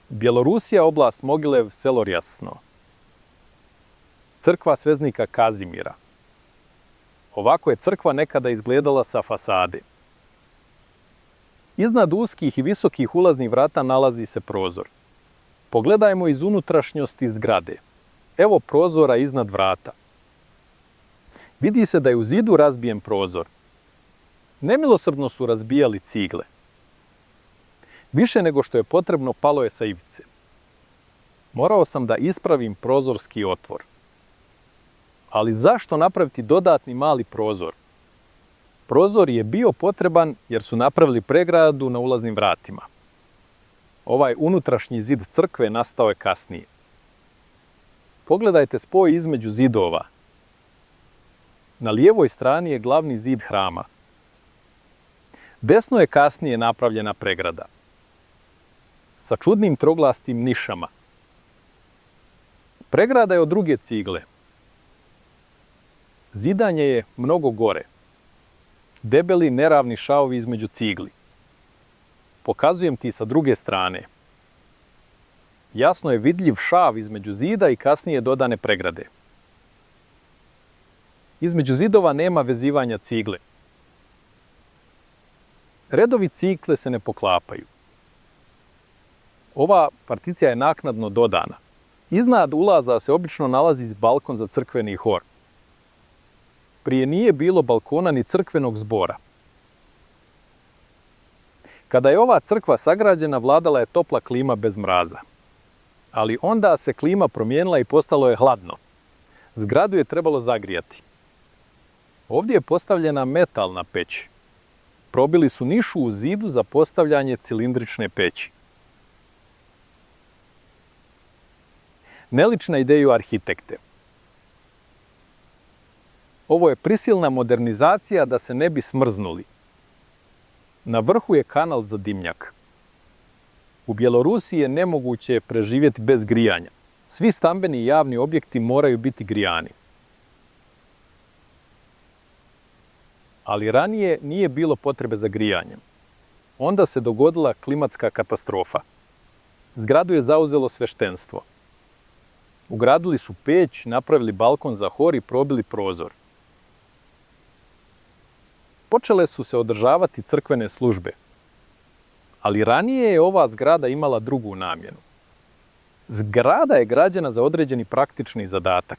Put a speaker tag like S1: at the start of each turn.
S1: Bjelorusija, oblast Mogilev, selo Rjasno. Crkva Sveznika Kazimira. Ovako je crkva nekada izgledala sa fasade. Iznad uskih i visokih ulaznih vrata nalazi se prozor. Pogledajmo iz unutrašnjosti zgrade. Evo prozora iznad vrata. Vidi se da je u zidu razbijen prozor. Nemilosrdno su razbijali cigle. Više nego što je potrebno palo je sa ivice. Morao sam da ispravim prozorski otvor. Ali zašto napraviti dodatni mali prozor? Prozor je bio potreban jer su napravili pregradu na ulaznim vratima. Ovaj unutrašnji zid crkve nastao je kasnije. Pogledajte spoj između zidova. Na lijevoj strani je glavni zid hrama. Desno je kasnije napravljena pregrada. Sa čudnim troglastim nišama. Pregrada je od druge cigle. Zidanje je mnogo gore. Debeli, neravni šavovi između cigli. Pokazujem ti sa druge strane. Jasno je vidljiv šav između zida i kasnije dodane pregrade. Između zidova nema vezivanja cigle. Redovi cigle se ne poklapaju. Ova particija je naknadno dodana. Iznad ulaza se obično nalazi balkon za crkveni hor. Prije nije bilo balkona ni crkvenog zbora. Kada je ova crkva sagrađena, vladala je topla klima bez mraza. Ali onda se klima promijenila i postalo je hladno. Zgradu je trebalo zagrijati. Ovdje je postavljena metalna peć. Probili su nišu u zidu za postavljanje cilindrične peći. Nelična ideju arhitekte. Ovo je prisilna modernizacija da se ne bi smrznuli. Na vrhu je kanal za dimnjak. U Bjelorusiji je nemoguće preživjeti bez grijanja. Svi stambeni i javni objekti moraju biti grijani. Ali ranije nije bilo potrebe za grijanjem. Onda se dogodila klimatska katastrofa. Zgradu je zauzelo sveštenstvo. Ugradili su peć, napravili balkon za hor i probili prozor. Počele su se održavati crkvene službe. Ali ranije je ova zgrada imala drugu namjenu. Zgrada je građena za određeni praktični zadatak.